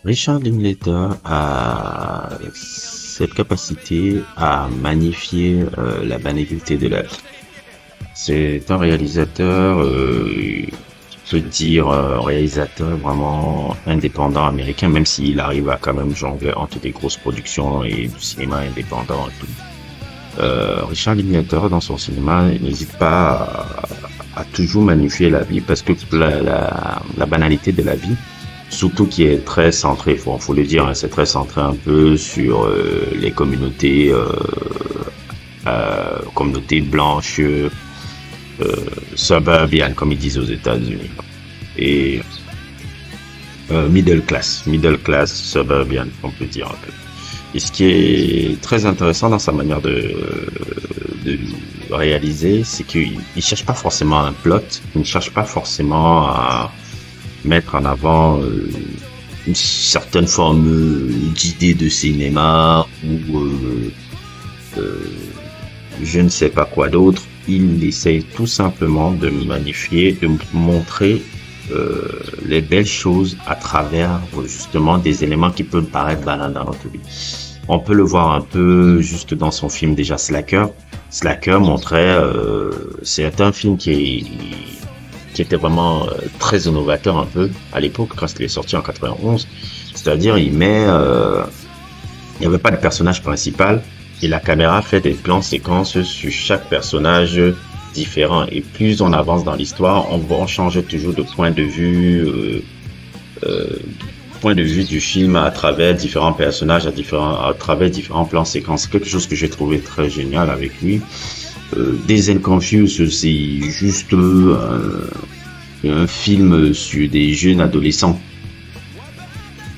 Richard Linklater a cette capacité à magnifier la banalité de la vie. C'est un réalisateur, je peux dire réalisateur vraiment indépendant américain, même s'il arrive à quand même jongler entre des grosses productions et du cinéma indépendant et tout. Richard Linklater, dans son cinéma, il n'hésite pas à toujours magnifier la vie parce que la banalité de la vie, surtout qui est très centré, faut le dire, hein, c'est très centré un peu sur les communautés blanches, suburban, comme ils disent aux États-Unis, et middle class suburban, on peut dire un peu. Et ce qui est très intéressant dans sa manière de réaliser, c'est qu'il ne cherche pas forcément un plot, il ne cherche pas forcément à mettre en avant une certaine forme d'idée de cinéma ou je ne sais pas quoi d'autre. Il essaye tout simplement de magnifier, de montrer les belles choses à travers justement des éléments qui peuvent paraître banals dans notre vie. On peut le voir un peu juste dans son film déjà Slacker. Slacker montrait, c'est un film qui était vraiment très innovateur un peu à l'époque quand il est sorti en 91. C'est-à-dire il n'y avait pas de personnage principal et la caméra fait des plans séquences sur chaque personnage différent. Et plus on avance dans l'histoire, on change toujours de euh, point de vue du film à travers différents personnages, à travers différents plans séquences. C'est quelque chose que j'ai trouvé très génial avec lui. Dazed and Confused, c'est juste un film sur des jeunes adolescents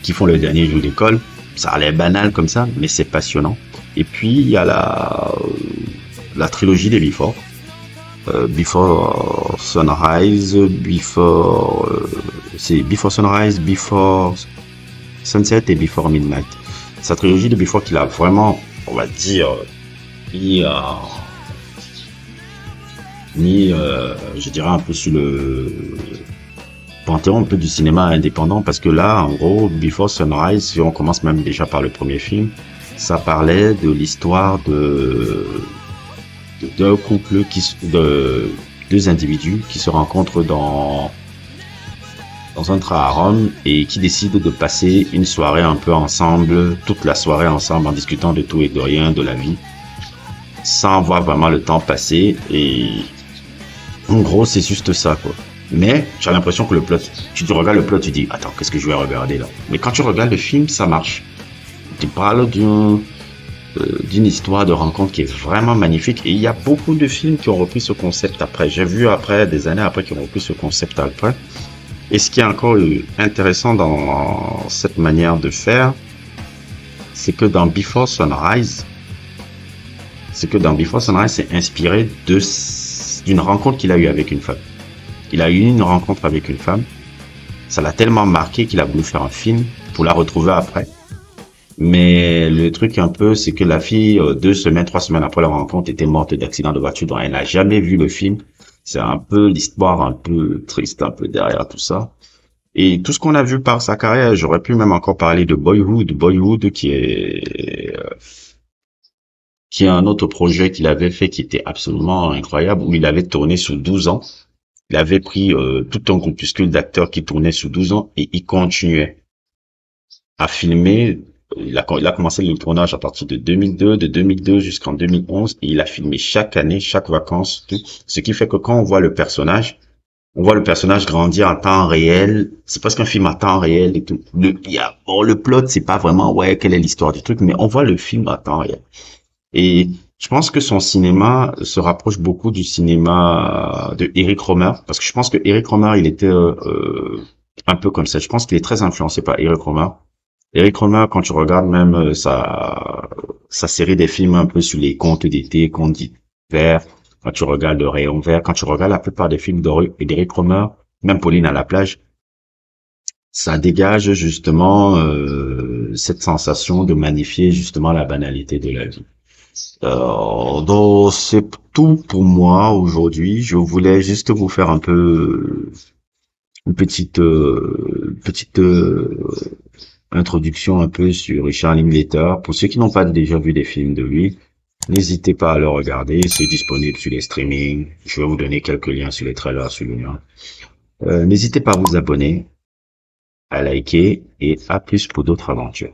qui font le dernier jour d'école. Ça a l'air banal comme ça, mais c'est passionnant. Et puis il y a la trilogie des Before. Before Sunrise, c'est Before Sunrise, Before Sunset et Before Midnight. Sa trilogie de Before qu'il a vraiment, on va dire, mis, je dirais un peu sur le panthéon un peu du cinéma indépendant parce que là, en gros, Before Sunrise, si on commence même déjà par le premier film, ça parlait de l'histoire d'un couple de deux individus qui se rencontrent dans un train à Rome et qui décident de passer une soirée un peu ensemble, toute la soirée ensemble en discutant de tout et de rien de la vie, sans voir vraiment le temps passer. Et en gros, c'est juste ça, quoi. Mais tu as l'impression que le plot, tu regardes le plot, tu dis, attends, qu'est-ce que je vais regarder là? Mais quand tu regardes le film, ça marche. Tu parles d'une histoire de rencontre qui est vraiment magnifique et il y a beaucoup de films qui ont repris ce concept après. J'ai vu après, des années après, qui ont repris ce concept après. Et ce qui est encore intéressant dans cette manière de faire, c'est que dans Before Sunrise, c'est inspiré d'une rencontre qu'il a eue avec une femme. Il a eu une rencontre avec une femme. Ça l'a tellement marqué qu'il a voulu faire un film pour la retrouver après. Mais le truc un peu, c'est que la fille, 2 semaines, 3 semaines après la rencontre, était morte d'accident de voiture, donc elle n'a jamais vu le film. C'est un peu l'histoire un peu triste, un peu derrière tout ça. Et tout ce qu'on a vu par sa carrière, j'aurais pu même encore parler de Boyhood qui est un autre projet qu'il avait fait qui était absolument incroyable, où il avait tourné sur 12 ans. Il avait pris tout un groupuscule d'acteurs qui tournaient sur 12 ans et il continuait à filmer. Il a commencé le tournage à partir de 2002 jusqu'en 2011 et il a filmé chaque année, chaque vacances, tout. Ce qui fait que quand on voit le personnage grandir en temps réel. C'est presque un film à temps réel et tout. Le plot, c'est pas vraiment, ouais, quelle est l'histoire du truc, mais on voit le film à temps réel. Et je pense que son cinéma se rapproche beaucoup du cinéma de Eric Romer, parce que je pense que Eric Romer, il était un peu comme ça. Je pense qu'il est très influencé par Eric Romer. Eric Romer, quand tu regardes même sa série des films un peu sur les contes d'été, contes d'hiver, quand tu regardes Le Rayon Vert, quand tu regardes la plupart des films d'Eric Romer, même Pauline à la plage, ça dégage justement cette sensation de magnifier justement la banalité de la vie. Donc c'est tout pour moi aujourd'hui. Je voulais juste vous faire un peu une petite introduction un peu sur Richard Linklater. Pour ceux qui n'ont pas déjà vu des films de lui, n'hésitez pas à le regarder. C'est disponible sur les streamings. Je vais vous donner quelques liens sur les trailers, sur le lien. N'hésitez pas à vous abonner, à liker et à plus pour d'autres aventures.